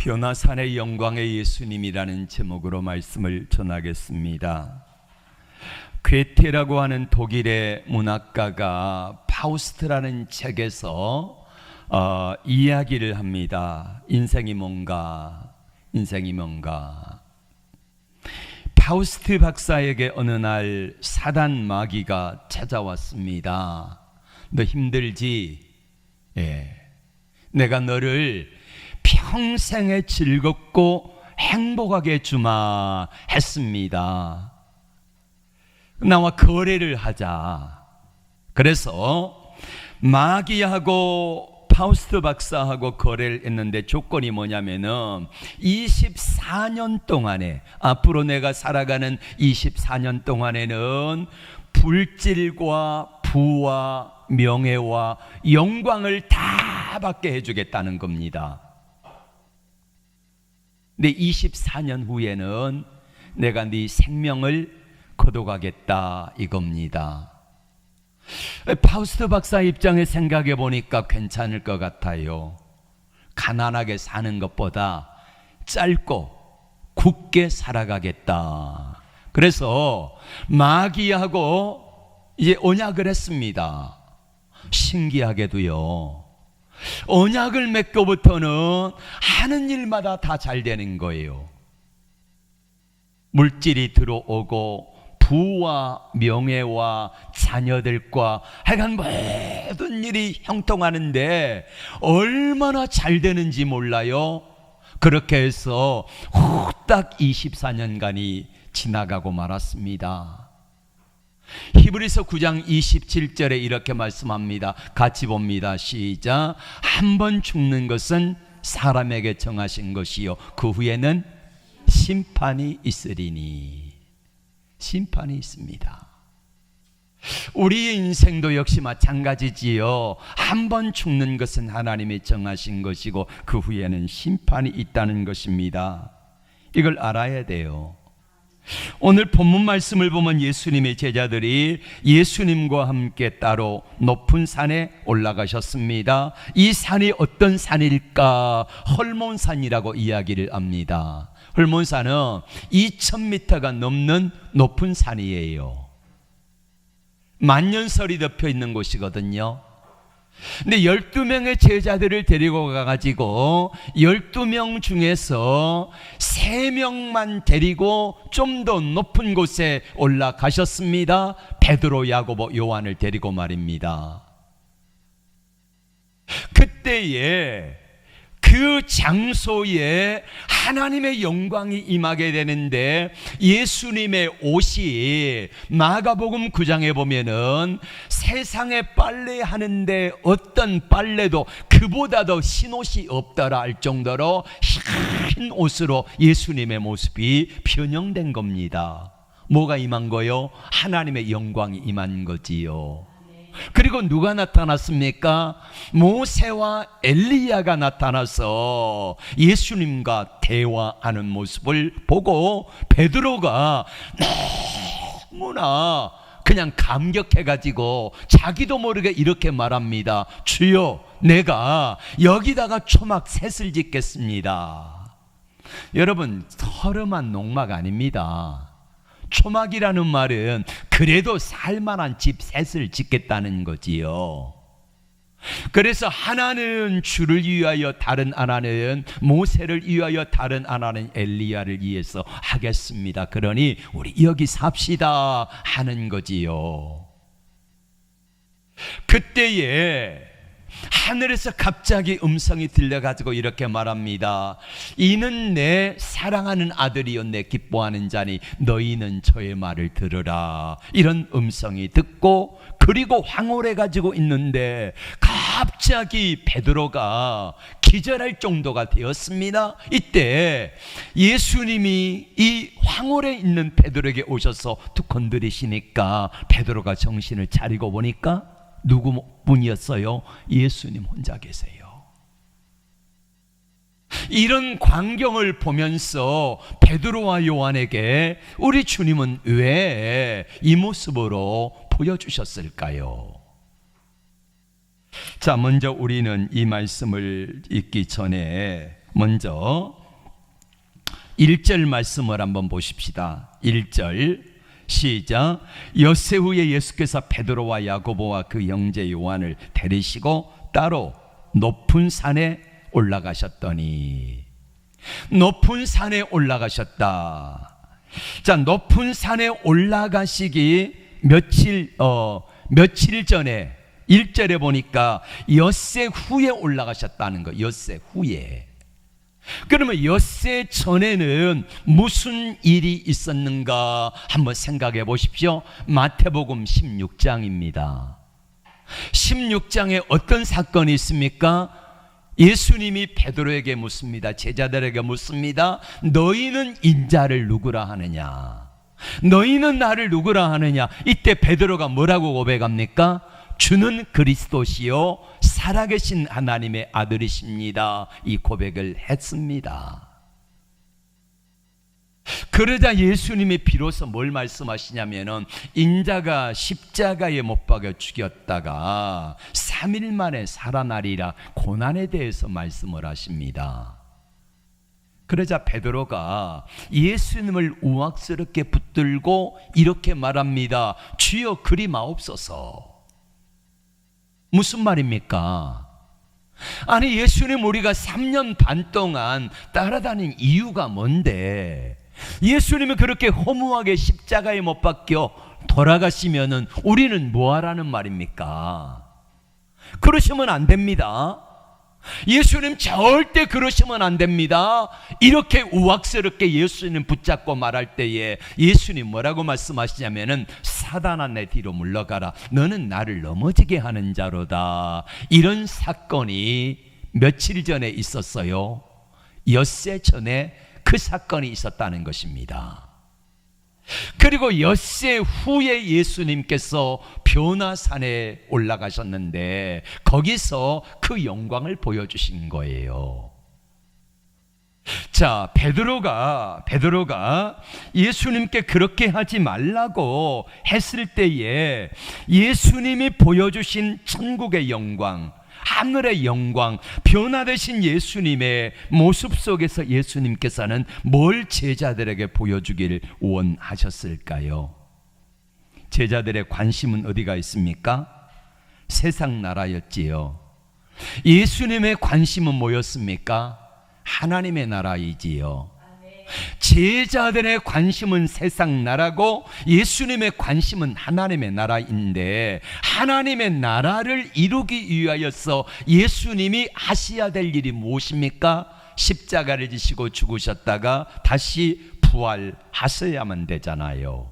변화산의 영광의 예수님이라는 제목으로 말씀을 전하겠습니다. 괴테라고 하는 독일의 문학가가 파우스트라는 책에서 이야기를 합니다. 인생이 뭔가. 파우스트 박사에게 어느 날 사단 마귀가 찾아왔습니다. 너 힘들지? 예. 내가 너를 평생에 즐겁고 행복하게 해주마 했습니다. 나와 거래를 하자. 그래서 마귀하고 파우스트 박사하고 거래를 했는데 조건이 뭐냐면은 24년 동안에, 앞으로 내가 살아가는 24년 동안에는 불질과 부와 명예와 영광을 다 받게 해주겠다는 겁니다. 근데 24년 후에는 내가 네 생명을 거둬가겠다 이겁니다. 파우스트 박사 입장에 생각해 보니까 괜찮을 것 같아요. 가난하게 사는 것보다 짧고 굳게 살아가겠다. 그래서 마귀하고 이제 언약을 했습니다. 신기하게도요, 언약을 맺고부터는 하는 일마다 다 잘 되는 거예요. 물질이 들어오고 부와 명예와 자녀들과 하여간 모든 일이 형통하는데 얼마나 잘 되는지 몰라요. 그렇게 해서 후딱 24년간이 지나가고 말았습니다. 히브리서 9장 27절에 이렇게 말씀합니다. 같이 봅니다. 시작. 한 번 죽는 것은 사람에게 정하신 것이요 그 후에는 심판이 있으리니. 심판이 있습니다. 우리의 인생도 역시 마찬가지지요. 한 번 죽는 것은 하나님이 정하신 것이고 그 후에는 심판이 있다는 것입니다. 이걸 알아야 돼요. 오늘 본문 말씀을 보면 예수님의 제자들이 예수님과 함께 따로 높은 산에 올라가셨습니다. 이 산이 어떤 산일까? 헐몬산이라고 이야기를 합니다. 헐몬산은 2000m가 넘는 높은 산이에요. 만년설이 덮여 있는 곳이거든요. 근데 12명의 제자들을 데리고 가가지고 12명 중에서 3명만 데리고 좀 더 높은 곳에 올라가셨습니다. 베드로, 야고보, 요한을 데리고 말입니다. 그때에 그 장소에 하나님의 영광이 임하게 되는데 예수님의 옷이 마가복음 9장에 보면은 세상에 빨래하는데 어떤 빨래도 그보다 더 흰 옷이 없더라 할 정도로 흰 옷으로 예수님의 모습이 변형된 겁니다. 뭐가 임한 거요? 하나님의 영광이 임한 거지요. 그리고 누가 나타났습니까? 모세와 엘리야가 나타나서 예수님과 대화하는 모습을 보고 베드로가 너무나 그냥 감격해가지고 자기도 모르게 이렇게 말합니다. 주여, 내가 여기다가 초막 셋을 짓겠습니다. 여러분, 허름한 농막 아닙니다. 초막이라는 말은 그래도 살만한 집 셋을 짓겠다는 거지요. 그래서 하나는 주를 위하여, 다른 하나는 모세를 위하여, 다른 하나는 엘리야를 위해서 하겠습니다. 그러니 우리 여기 삽시다 하는 거지요. 그때에 하늘에서 갑자기 음성이 들려가지고 이렇게 말합니다. 이는 내 사랑하는 아들이요 내 기뻐하는 자니 너희는 저의 말을 들으라. 이런 음성이 듣고, 그리고 황홀해 가지고 있는데 갑자기 베드로가 기절할 정도가 되었습니다. 이때 예수님이 이 황홀해 있는 베드로에게 오셔서 툭 건드리시니까 베드로가 정신을 차리고 보니까 누구 분이었어요? 예수님 혼자 계세요. 이런 광경을 보면서 베드로와 요한에게 우리 주님은 왜 이 모습으로 보여주셨을까요? 자, 먼저 우리는 이 말씀을 읽기 전에 먼저 1절 말씀을 한번 보십시다. 1절 시작. 엿새 후에 예수께서 베드로와 야고보와 그 형제 요한을 데리시고 따로 높은 산에 올라가셨더니. 높은 산에 올라가셨다. 자, 높은 산에 올라가시기 며칠 전에 1절에 보니까 엿새 후에 올라가셨다는 거. 엿새 후에. 그러면 엿새 전에는 무슨 일이 있었는가 한번 생각해 보십시오. 마태복음 16장입니다. 16장에 어떤 사건이 있습니까? 예수님이 베드로에게 묻습니다. 제자들에게 묻습니다. 너희는 인자를 누구라 하느냐? 너희는 나를 누구라 하느냐? 이때 베드로가 뭐라고 고백합니까? 주는 그리스도시요 살아계신 하나님의 아들이십니다. 이 고백을 했습니다. 그러자 예수님이 비로소 뭘 말씀하시냐면은 인자가 십자가에 못 박여 죽였다가 3일 만에 살아나리라 고난에 대해서 말씀을 하십니다. 그러자 베드로가 예수님을 우악스럽게 붙들고 이렇게 말합니다. 주여 그리 마옵소서. 무슨 말입니까? 아니 예수님 우리가 3년 반 동안 따라다닌 이유가 뭔데 예수님이 그렇게 허무하게 십자가에 못 박혀 돌아가시면은 우리는 뭐하라는 말입니까? 그러시면 안 됩니다. 예수님 절대 그러시면 안 됩니다. 이렇게 우악스럽게 예수님 붙잡고 말할 때에 예수님 뭐라고 말씀하시냐면은 사단아 내 뒤로 물러가라. 너는 나를 넘어지게 하는 자로다. 이런 사건이 며칠 전에 있었어요. 엿새 전에 그 사건이 있었다는 것입니다. 그리고 엿새 후에 예수님께서 변화산에 올라가셨는데 거기서 그 영광을 보여주신 거예요. 자, 베드로가 예수님께 그렇게 하지 말라고 했을 때에 예수님이 보여주신 천국의 영광, 하늘의 영광, 변화되신 예수님의 모습 속에서 예수님께서는 뭘 제자들에게 보여주길 원하셨을까요? 제자들의 관심은 어디가 있습니까? 세상 나라였지요. 예수님의 관심은 뭐였습니까? 하나님의 나라이지요. 제자들의 관심은 세상 나라고 예수님의 관심은 하나님의 나라인데 하나님의 나라를 이루기 위하여서 예수님이 하셔야 될 일이 무엇입니까? 십자가를 지시고 죽으셨다가 다시 부활하셔야만 되잖아요.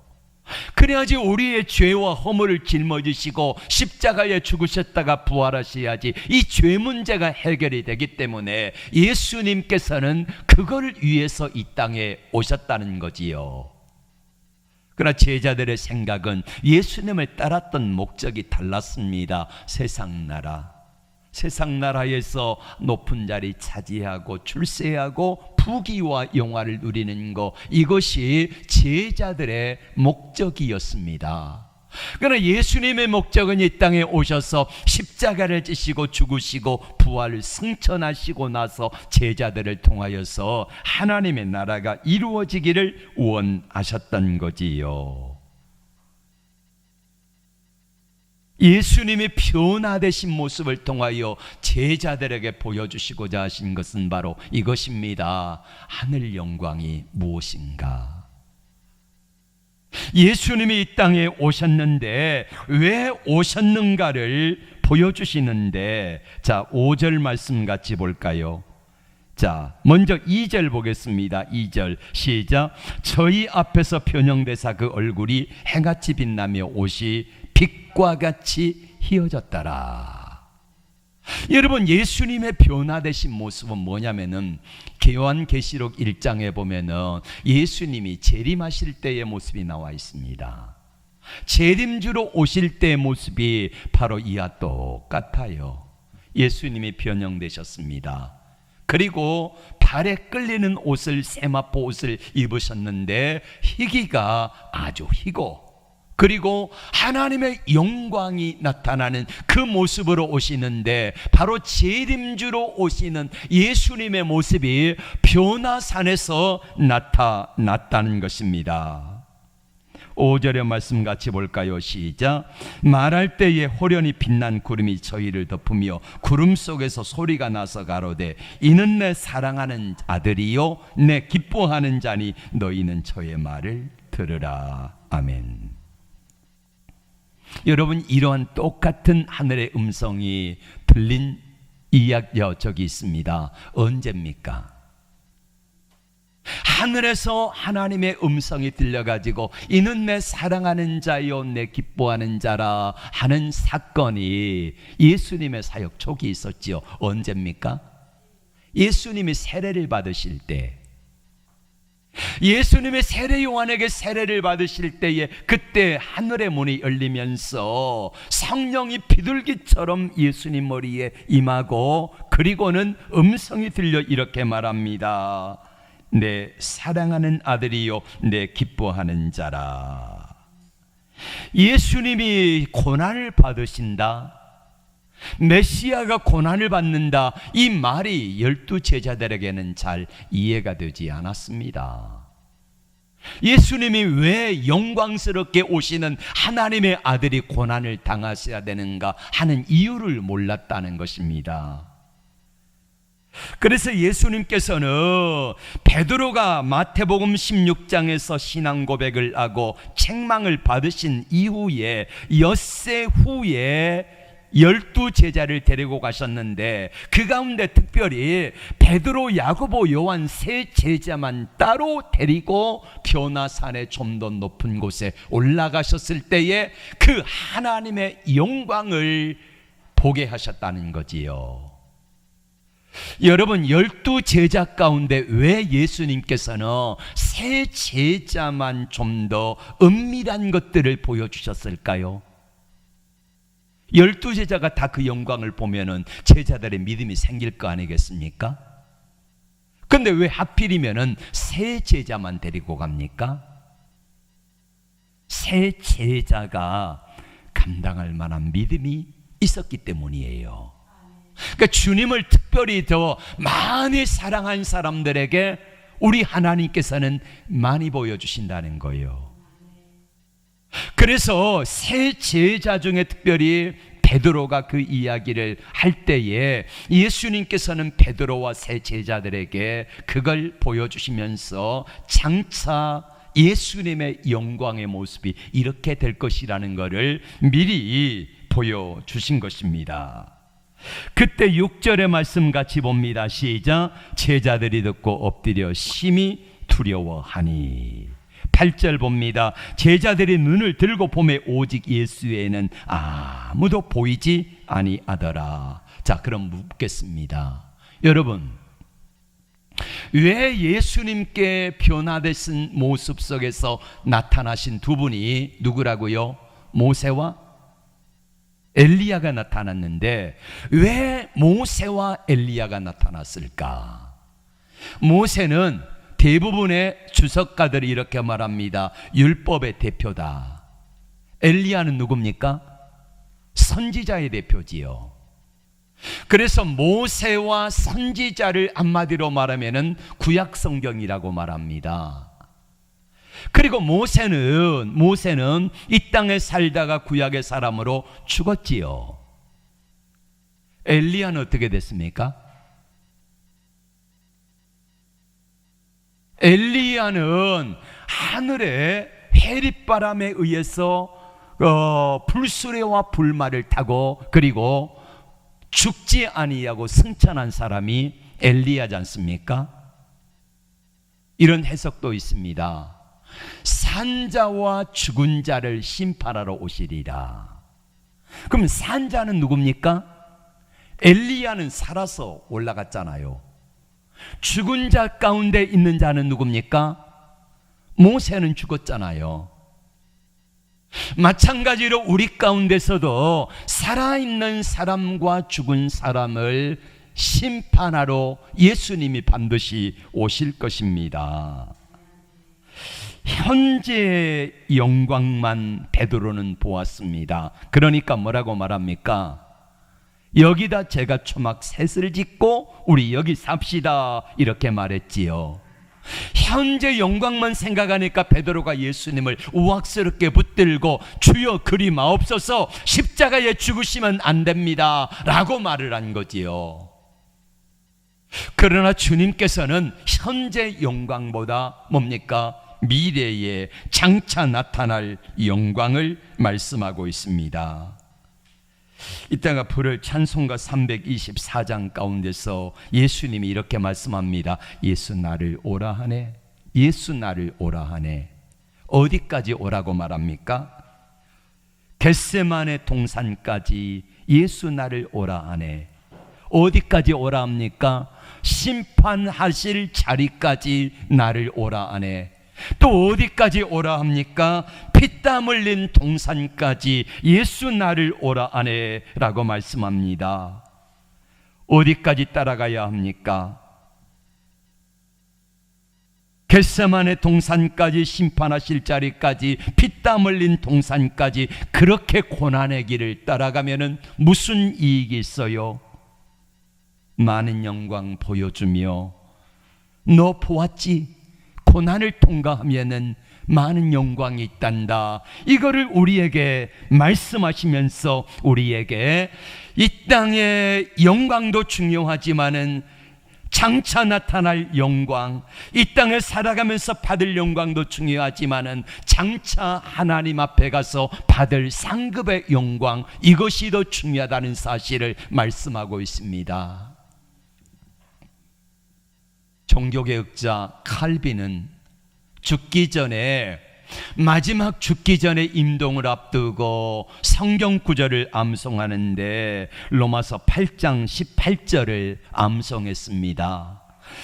그래야지 우리의 죄와 허물을 짊어지시고 십자가에 죽으셨다가 부활하셔야지 이 죄 문제가 해결이 되기 때문에 예수님께서는 그걸 위해서 이 땅에 오셨다는 거지요. 그러나 제자들의 생각은 예수님을 따랐던 목적이 달랐습니다. 세상 나라에서 높은 자리 차지하고 출세하고 부귀와 영화를 누리는 것, 이것이 제자들의 목적이었습니다. 그러나 예수님의 목적은 이 땅에 오셔서 십자가를 지시고 죽으시고 부활을 승천하시고 나서 제자들을 통하여서 하나님의 나라가 이루어지기를 원하셨던 거지요. 예수님이 변화되신 모습을 통하여 제자들에게 보여주시고자 하신 것은 바로 이것입니다. 하늘 영광이 무엇인가? 예수님이 이 땅에 오셨는데 왜 오셨는가를 보여주시는데, 자 5절 말씀 같이 볼까요? 자, 먼저 2절 보겠습니다. 2절 시작. 저희 앞에서 변형되사 그 얼굴이 해같이 빛나며 옷이 빛과 같이 희어졌더라. 여러분, 예수님의 변화되신 모습은 뭐냐면은 요한계시록 1장에 보면은 예수님이 재림하실 때의 모습이 나와 있습니다. 재림주로 오실 때의 모습이 바로 이와 똑같아요. 예수님이 변형되셨습니다. 그리고 발에 끌리는 옷을 세마포 옷을 입으셨는데 희기가 아주 희고 그리고 하나님의 영광이 나타나는 그 모습으로 오시는데, 바로 재림주로 오시는 예수님의 모습이 변화산에서 나타났다는 것입니다. 5절의 말씀 같이 볼까요? 시작. 말할 때에 호련히 빛난 구름이 저희를 덮으며 구름 속에서 소리가 나서 가로되 이는 내 사랑하는 아들이요 내 기뻐하는 자니 너희는 저의 말을 들으라. 아멘. 여러분, 이러한 똑같은 하늘의 음성이 들린 이야기가 저기 있습니다. 언제입니까? 하늘에서 하나님의 음성이 들려가지고 이는 내 사랑하는 자요 내 기뻐하는 자라 하는 사건이 예수님의 사역 초기 있었지요. 언제입니까? 예수님이 세례를 받으실 때, 예수님이 세례 요한에게 세례를 받으실 때에 그때 하늘의 문이 열리면서 성령이 비둘기처럼 예수님 머리에 임하고, 그리고는 음성이 들려 이렇게 말합니다. 내 사랑하는 아들이요 내 기뻐하는 자라. 예수님이 고난을 받으신다, 메시아가 고난을 받는다, 이 말이 12 제자들에게는 잘 이해가 되지 않았습니다. 예수님이 왜 영광스럽게 오시는 하나님의 아들이 고난을 당하셔야 되는가 하는 이유를 몰랐다는 것입니다. 그래서 예수님께서는 베드로가 마태복음 16장에서 신앙 고백을 하고 책망을 받으신 이후에 엿새 후에 12 제자를 데리고 가셨는데, 그 가운데 특별히 베드로, 야고보, 요한 세 제자만 따로 데리고 변화산에 좀 더 높은 곳에 올라가셨을 때에 그 하나님의 영광을 보게 하셨다는 거지요. 여러분, 12 제자 가운데 왜 예수님께서는 세 제자만 좀 더 은밀한 것들을 보여주셨을까요? 12 제자가 다 그 영광을 보면은 제자들의 믿음이 생길 거 아니겠습니까? 근데 왜 하필이면은 세 제자만 데리고 갑니까? 세 제자가 감당할 만한 믿음이 있었기 때문이에요. 그러니까 주님을 특별히 더 많이 사랑한 사람들에게 우리 하나님께서는 많이 보여주신다는 거예요. 그래서 세 제자 중에 특별히 베드로가 그 이야기를 할 때에 예수님께서는 베드로와 세 제자들에게 그걸 보여주시면서 장차 예수님의 영광의 모습이 이렇게 될 것이라는 것을 미리 보여주신 것입니다. 그때 6절의 말씀 같이 봅니다. 시작. 제자들이 듣고 엎드려 심히 두려워하니. 8절 봅니다. 제자들이 눈을 들고 보매 오직 예수에는 아무도 보이지 아니하더라. 자, 그럼 묻겠습니다. 여러분, 왜 예수님께 변화되신 모습 속에서 나타나신 두 분이 누구라고요? 모세와 엘리야가 나타났는데 왜 모세와 엘리야가 나타났을까? 모세는 대부분의 주석가들이 이렇게 말합니다. 율법의 대표다. 엘리야는 누굽니까? 선지자의 대표지요. 그래서 모세와 선지자를 한마디로 말하면은 구약 성경이라고 말합니다. 그리고 모세는 이 땅에 살다가 구약의 사람으로 죽었지요. 엘리야는 어떻게 됐습니까? 엘리야는 하늘의 해릿바람에 의해서 불수레와 불말을 타고 그리고 죽지 아니하고 승천한 사람이 엘리야지 않습니까? 이런 해석도 있습니다. 산자와 죽은 자를 심판하러 오시리라. 그럼 산자는 누굽니까? 엘리야는 살아서 올라갔잖아요. 죽은 자 가운데 있는 자는 누굽니까? 모세는 죽었잖아요. 마찬가지로 우리 가운데서도 살아있는 사람과 죽은 사람을 심판하러 예수님이 반드시 오실 것입니다. 현재의 영광만 베드로는 보았습니다. 그러니까 뭐라고 말합니까? 여기다 제가 초막 셋을 짓고 우리 여기 삽시다 이렇게 말했지요. 현재 영광만 생각하니까 베드로가 예수님을 우악스럽게 붙들고 주여 그리 마옵소서, 십자가에 죽으시면 안 됩니다 라고 말을 한 거지요. 그러나 주님께서는 현재 영광보다 뭡니까? 미래에 장차 나타날 영광을 말씀하고 있습니다. 이따가 부를 찬송가 324장 가운데서 예수님이 이렇게 말씀합니다. 예수 나를 오라 하네. 예수 나를 오라 하네. 어디까지 오라고 말합니까? 겟세마네 동산까지 예수 나를 오라 하네. 어디까지 오라 합니까? 심판하실 자리까지 나를 오라 하네. 또 어디까지 오라 합니까? 피땀 흘린 동산까지 예수 나를 오라 하네 라고 말씀합니다. 어디까지 따라가야 합니까? 겟세마네 동산까지, 심판하실 자리까지, 피땀 흘린 동산까지, 그렇게 고난의 길을 따라가면은 무슨 이익이 있어요? 많은 영광 보여주며 너 보았지? 고난을 통과하면은 많은 영광이 있단다. 이거를 우리에게 말씀하시면서 우리에게 이 땅의 영광도 중요하지만은 장차 나타날 영광, 이 땅을 살아가면서 받을 영광도 중요하지만은 장차 하나님 앞에 가서 받을 상급의 영광, 이것이 더 중요하다는 사실을 말씀하고 있습니다. 종교개혁자 칼빈은 죽기 전에, 마지막 죽기 전에 임동을 앞두고 성경 구절을 암송하는데 로마서 8장 18절을 암송했습니다.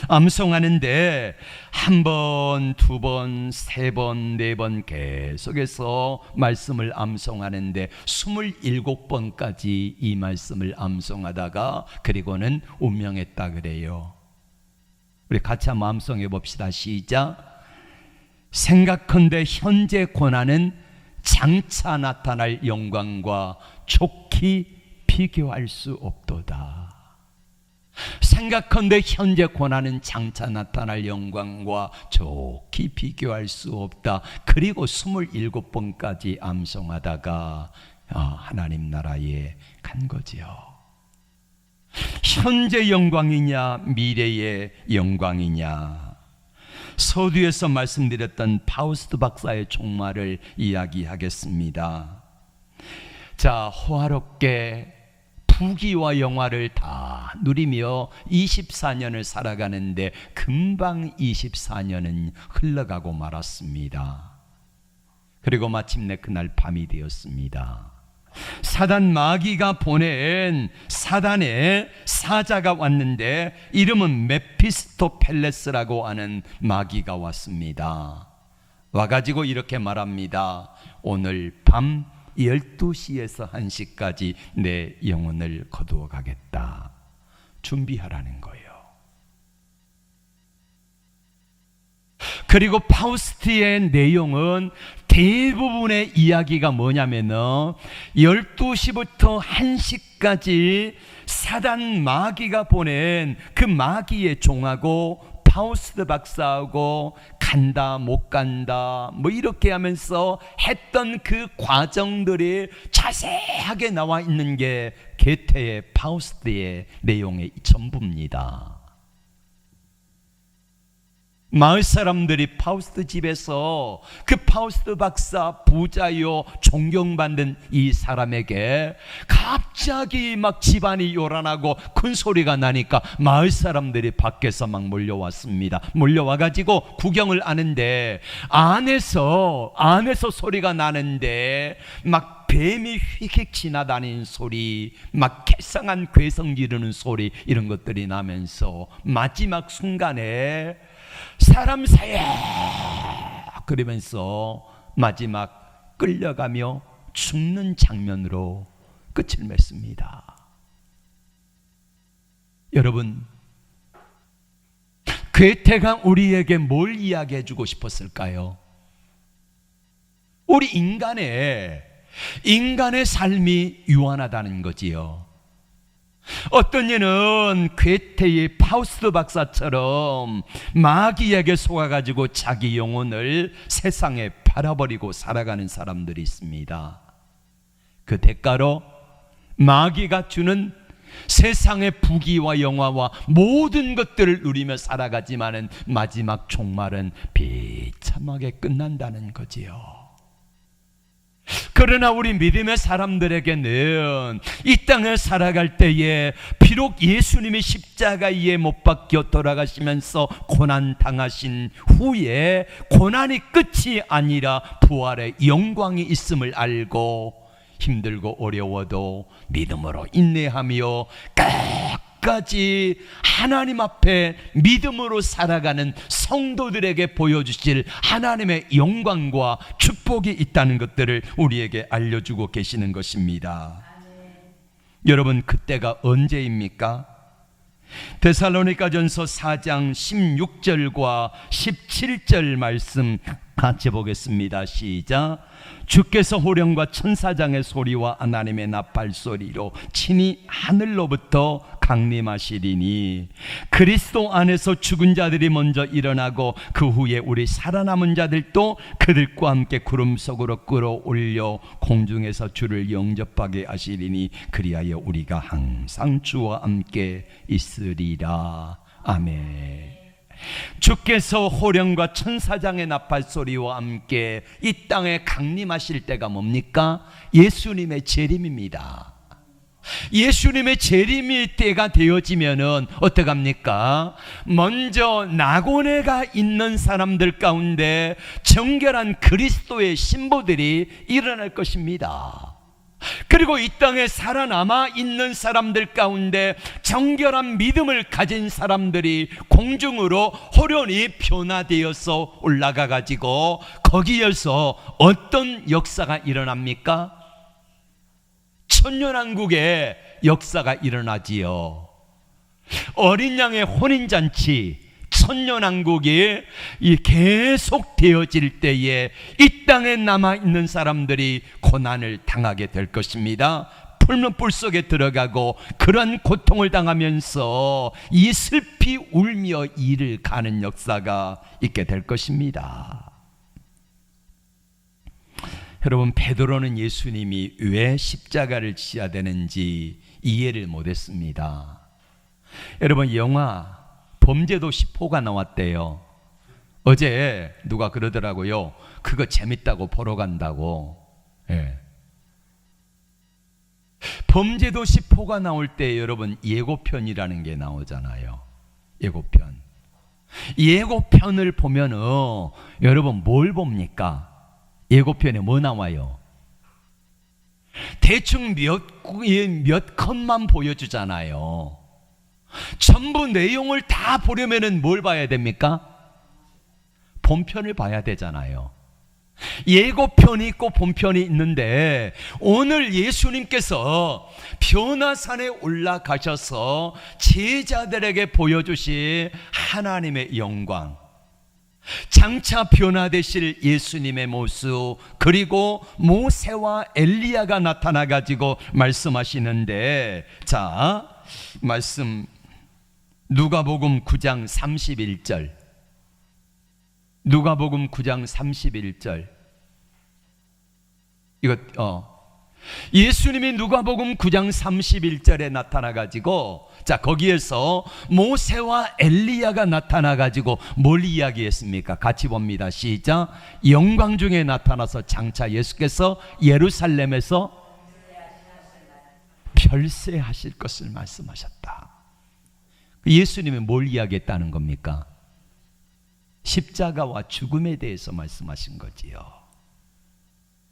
암송하는데 한 번, 두 번, 세 번, 네 번 계속해서 말씀을 암송하는데 27번까지 이 말씀을 암송하다가 그리고는 운명했다 그래요. 우리 같이 한번 암송해 봅시다. 시작. 생각컨대 현재 고난은 장차 나타날 영광과 족히 비교할 수 없도다. 생각컨대 현재 고난은 장차 나타날 영광과 좋게 비교할 수 없다. 그리고 27번까지 암송하다가 하나님 나라에 간 거지요. 현재 영광이냐 미래의 영광이냐. 서두에서 말씀드렸던 파우스트 박사의 종말을 이야기하겠습니다. 자, 호화롭게 부귀와 영화를 다 누리며 24년을 살아가는데 금방 24년은 흘러가고 말았습니다. 그리고 마침내 그날 밤이 되었습니다. 사단 마귀가 보낸 사단의 사자가 왔는데 이름은 메피스토펠레스라고 하는 마귀가 왔습니다. 와가지고 이렇게 말합니다. 오늘 밤 12시에서 1시까지 내 영혼을 거두어 가겠다. 준비하라는 거예요. 그리고 파우스트의 내용은 대부분의 이야기가 뭐냐면은 12시부터 1시까지 사단 마귀가 보낸 그 마귀의 종하고 파우스트 박사하고 간다 못 간다 뭐 이렇게 하면서 했던 그 과정들이 자세하게 나와 있는 게 게테의 파우스트의 내용의 전부입니다. 마을 사람들이 파우스트 집에서 그 파우스트 박사 부자요 존경받는 이 사람에게 갑자기 막 집안이 요란하고 큰 소리가 나니까 마을 사람들이 밖에서 막 몰려왔습니다. 몰려와가지고 구경을 하는데 안에서 소리가 나는데 막 뱀이 휙휙 지나다니는 소리, 막 괴상한 괴성 지르는 소리, 이런 것들이 나면서 마지막 순간에 사람 사이에 그러면서 마지막 끌려가며 죽는 장면으로 끝을 맺습니다. 여러분, 괴테가 우리에게 뭘 이야기해 주고 싶었을까요? 우리 인간의 삶이 유한하다는 거지요. 어떤 이는 괴테의 파우스트 박사처럼 마귀에게 속아가지고 자기 영혼을 세상에 팔아버리고 살아가는 사람들이 있습니다. 그 대가로 마귀가 주는 세상의 부귀와 영화와 모든 것들을 누리며 살아가지만은 마지막 종말은 비참하게 끝난다는 거지요. 그러나 우리 믿음의 사람들에게는 이 땅에 살아갈 때에 비록 예수님이 십자가에 못 박혀 돌아가시면서 고난 당하신 후에 고난이 끝이 아니라 부활의 영광이 있음을 알고 힘들고 어려워도 믿음으로 인내하며 끝까지 하나님 앞에 믿음으로 살아가는 성도들에게 보여주실 하나님의 영광과 축복이 있다는 것들을 우리에게 알려주고 계시는 것입니다. 여러분, 그때가 언제입니까? 데살로니가전서 4장 16절과 17절 말씀 같이 보겠습니다. 시작. 주께서 호령과 천사장의 소리와 하나님의 나팔 소리로 친히 하늘로부터 강림하시리니 그리스도 안에서 죽은 자들이 먼저 일어나고 그 후에 우리 살아남은 자들도 그들과 함께 구름 속으로 끌어올려 공중에서 주를 영접하게 하시리니 그리하여 우리가 항상 주와 함께 있으리라. 아멘. 주께서 호령과 천사장의 나팔 소리와 함께 이 땅에 강림하실 때가 뭡니까? 예수님의 재림입니다. 예수님의 재림일 때가 되어지면은 어떡합니까? 먼저 낙원에가 있는 사람들 가운데 정결한 그리스도의 신부들이 일어날 것입니다. 그리고 이 땅에 살아남아 있는 사람들 가운데 정결한 믿음을 가진 사람들이 공중으로 호련히 변화되어서 올라가 가지고 거기에서 어떤 역사가 일어납니까? 천년왕국의 역사가 일어나지요. 어린 양의 혼인잔치, 천년왕국이 계속 되어질 때에 이 땅에 남아있는 사람들이 고난을 당하게 될 것입니다. 풀면 뿔 속에 들어가고 그런 고통을 당하면서 이 슬피 울며 이를 가는 역사가 있게 될 것입니다. 여러분, 베드로는 예수님이 왜 십자가를 지어야 되는지 이해를 못했습니다. 여러분, 영화 범죄도 10호가 나왔대요. 어제 누가 그러더라고요. 그거 재밌다고 보러 간다고. 예. 범죄도 10호가 나올 때 여러분 예고편이라는 게 나오잖아요. 예고편. 예고편을 보면은 여러분 뭘 봅니까? 예고편에 뭐 나와요? 대충 몇 컷만 보여주잖아요. 전부 내용을 다 보려면은 뭘 봐야 됩니까? 본편을 봐야 되잖아요. 예고편이 있고 본편이 있는데 오늘 예수님께서 변화산에 올라가셔서 제자들에게 보여주신 하나님의 영광, 장차 변화되실 예수님의 모습, 그리고 모세와 엘리야가 나타나 가지고 말씀하시는데, 자, 말씀 누가복음 9장 31절, 누가복음 9장 31절. 이거 예수님이 누가복음 9장 31절에 나타나 가지고, 자, 거기에서 모세와 엘리야가 나타나 가지고 뭘 이야기했습니까? 같이 봅니다. 시작. 영광 중에 나타나서 장차 예수께서 예루살렘에서 별세하실 것을 말씀하셨다. 예수님이 뭘 이야기했다는 겁니까? 십자가와 죽음에 대해서 말씀하신 거지요.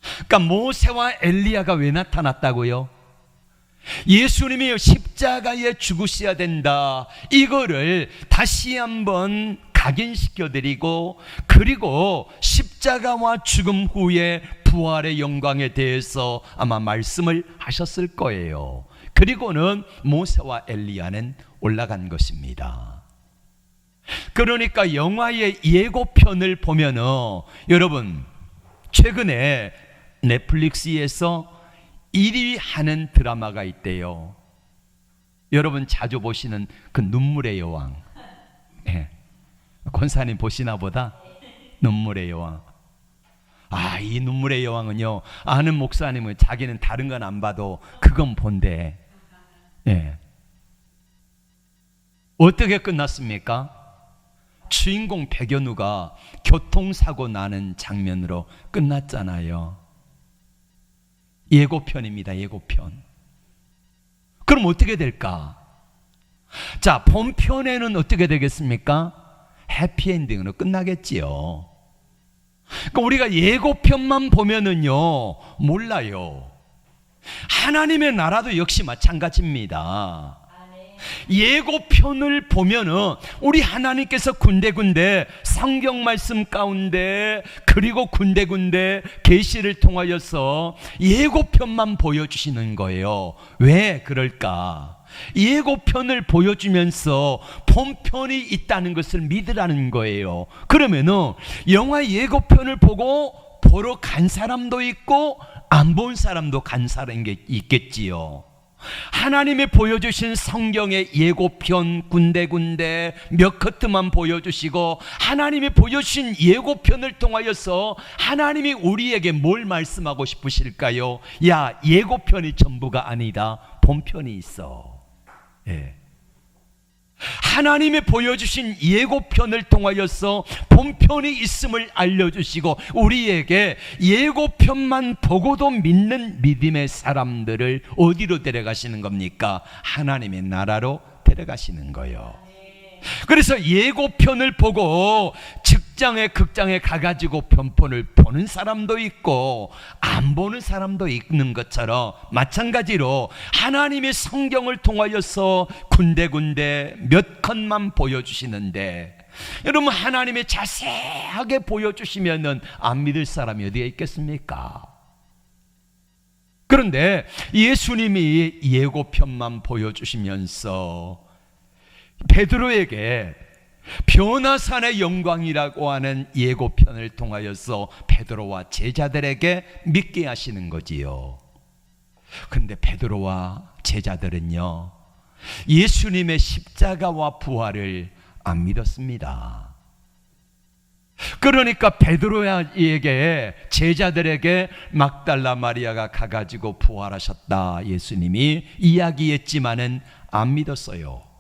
그러니까 모세와 엘리야가 왜 나타났다고요? 예수님이 십자가에 죽으셔야 된다, 이거를 다시 한번 각인시켜드리고, 그리고 십자가와 죽음 후에 부활의 영광에 대해서 아마 말씀을 하셨을 거예요. 그리고는 모세와 엘리야는 올라간 것입니다. 그러니까 영화의 예고편을 보면은 여러분 최근에 넷플릭스에서 1위 하는 드라마가 있대요. 여러분 자주 보시는 그 눈물의 여왕. 네. 권사님 보시나 보다. 눈물의 여왕. 이 눈물의 여왕은요, 아는 목사님은 자기는 다른 건 안 봐도 그건 본대. 예. 어떻게 끝났습니까? 주인공 백연우가 교통사고 나는 장면으로 끝났잖아요. 예고편입니다. 예고편. 그럼 어떻게 될까? 자, 본편에는 어떻게 되겠습니까? 해피엔딩으로 끝나겠지요. 그러니까 우리가 예고편만 보면은요, 몰라요. 하나님의 나라도 역시 마찬가지입니다. 예고편을 보면은 우리 하나님께서 군데군데 성경 말씀 가운데 그리고 군데군데 계시를 통하여서 예고편만 보여주시는 거예요. 왜 그럴까? 예고편을 보여주면서 본편이 있다는 것을 믿으라는 거예요. 그러면은 영화 예고편을 보고 보러 간 사람도 있고 안 본 사람도 간 사람이 있겠지요. 하나님이 보여주신 성경의 예고편 군데군데 몇 커트만 보여주시고 하나님이 보여주신 예고편을 통하여서 하나님이 우리에게 뭘 말씀하고 싶으실까요? 야, 예고편이 전부가 아니다. 본편이 있어. 예. 하나님이 보여주신 예고편을 통하여서 본편이 있음을 알려주시고 우리에게 예고편만 보고도 믿는 믿음의 사람들을 어디로 데려가시는 겁니까? 하나님의 나라로 데려가시는 거예요. 그래서 예고편을 보고 극장에 가가지고 본편을 보는 사람도 있고 안 보는 사람도 있는 것처럼 마찬가지로 하나님의 성경을 통하여서 군데군데 몇 컷만 보여주시는데 여러분 하나님이 자세하게 보여주시면은 안 믿을 사람이 어디에 있겠습니까? 그런데 예수님이 예고편만 보여주시면서 베드로에게 변화산의 영광이라고 하는 예고편을 통하여서 베드로와 제자들에게 믿게 하시는 거지요. 그런데 베드로와 제자들은요, 예수님의 십자가와 부활을 안 믿었습니다. 그러니까 베드로에게 제자들에게 막달라 마리아가 가가지고 부활하셨다 예수님이 이야기했지만은 안 믿었어요.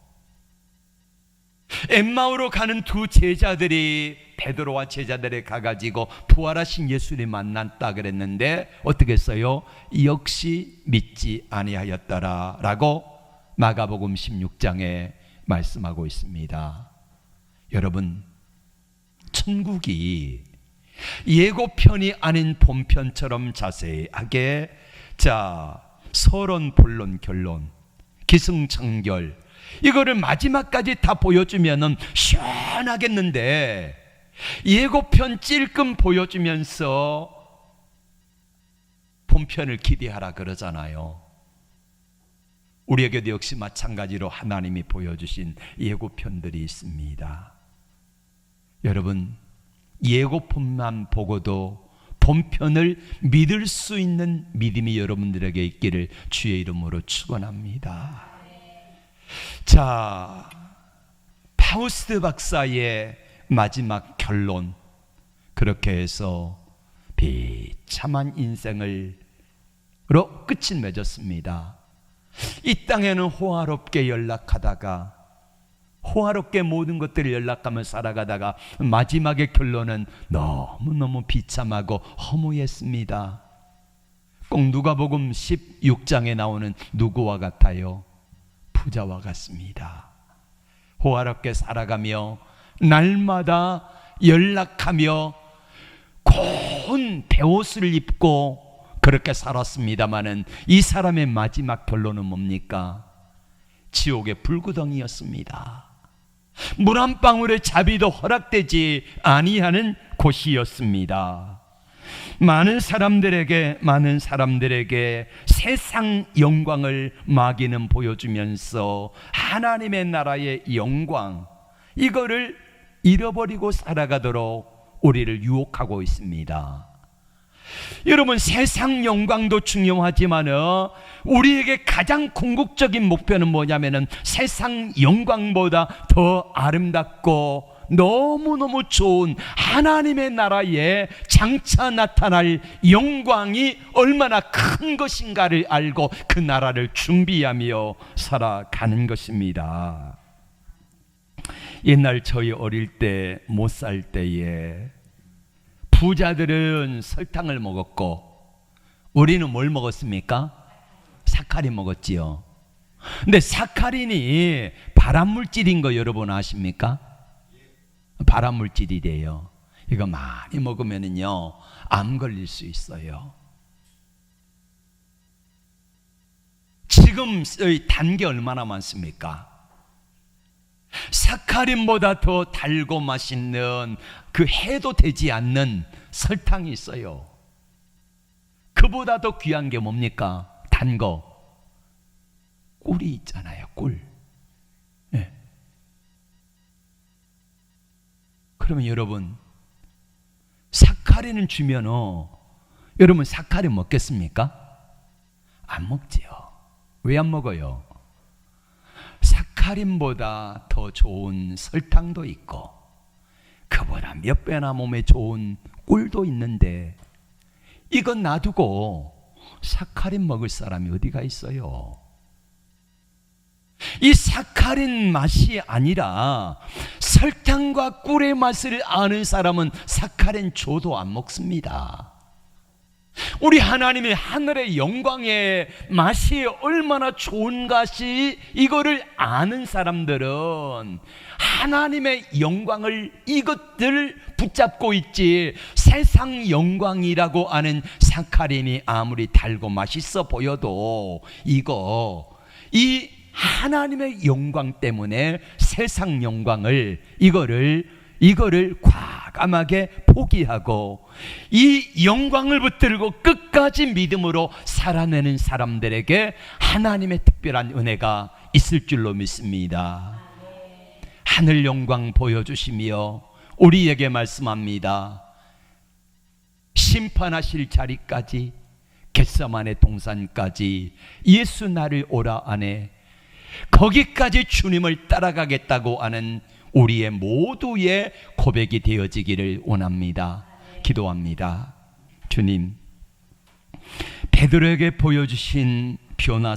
엠마오로 가는 두 제자들이 베드로와 제자들에 가가지고 부활하신 예수님 만났다 그랬는데 어떻게 했어요? 역시 믿지 아니하였더라 라고 마가복음 16장에 말씀하고 있습니다. 여러분, 천국이 예고편이 아닌 본편처럼 자세하게 서론, 본론, 결론, 기승전결 이거를 마지막까지 다 보여주면은 시원하겠는데 예고편 찔끔 보여주면서 본편을 기대하라 그러잖아요. 우리에게도 역시 마찬가지로 하나님이 보여주신 예고편들이 있습니다. 여러분, 예고편만 보고도 본편을 믿을 수 있는 믿음이 여러분들에게 있기를 주의 이름으로 축원합니다. 자, 파우스트 박사의 마지막 결론, 그렇게 해서 비참한 인생으로 끝이 맺었습니다. 이 땅에는 호화롭게 연락하다가 호화롭게 모든 것들을 연락하며 살아가다가 마지막의 결론은 너무너무 비참하고 허무했습니다. 꼭 누가복음 16장에 나오는 누구와 같아요? 부자와 같습니다. 호화롭게 살아가며 날마다 연락하며 고운 베옷을 입고 그렇게 살았습니다마는 이 사람의 마지막 결론은 뭡니까? 지옥의 불구덩이였습니다. 물 한 방울의 자비도 허락되지 아니하는 곳이었습니다. 많은 사람들에게 세상 영광을 마귀는 보여주면서 하나님의 나라의 영광, 이거를 잃어버리고 살아가도록 우리를 유혹하고 있습니다. 여러분, 세상 영광도 중요하지만 우리에게 가장 궁극적인 목표는 뭐냐면은 세상 영광보다 더 아름답고 너무너무 좋은 하나님의 나라에 장차 나타날 영광이 얼마나 큰 것인가를 알고 그 나라를 준비하며 살아가는 것입니다. 옛날 저희 어릴 때, 못 살 때에 부자들은 설탕을 먹었고 우리는 뭘 먹었습니까? 사카린 먹었지요. 근데 사카린이 발암물질인 거 여러분 아십니까? 발암물질이래요. 이거 많이 먹으면은요 암 걸릴 수 있어요. 지금 단 게 얼마나 많습니까? 사카린보다 더 달고 맛있는 그 해도 되지 않는 설탕이 있어요. 그보다 더 귀한 게 뭡니까? 단 거. 꿀이 있잖아요. 꿀. 네. 그러면 여러분, 사카린을 주면 여러분 사카린 먹겠습니까? 안 먹지요. 왜 안 먹어요? 사카린보다 더 좋은 설탕도 있고 그보다 몇 배나 몸에 좋은 꿀도 있는데 이건 놔두고 사카린 먹을 사람이 어디가 있어요? 이 사카린 맛이 아니라 설탕과 꿀의 맛을 아는 사람은 사카린 줘도 안 먹습니다. 우리 하나님의 하늘의 영광의 맛이 얼마나 좋은 것이 이거를 아는 사람들은 하나님의 영광을 이것들 붙잡고 있지, 세상 영광이라고 아는 사카린이 아무리 달고 맛있어 보여도 이 하나님의 영광 때문에 세상 영광을 이거를 과감하게 포기하고 이 영광을 붙들고 끝까지 믿음으로 살아내는 사람들에게 하나님의 특별한 은혜가 있을 줄로 믿습니다. 하늘 영광 보여주시며 우리에게 말씀합니다. 심판하실 자리까지, 겟세마네 동산까지 예수 나를 오라 하네, 거기까지 주님을 따라가겠다고 하는 우리의 모두의 고백이 되어지기를 원합니다. 기도합니다. 주님, 베드로에게 보여주신 변화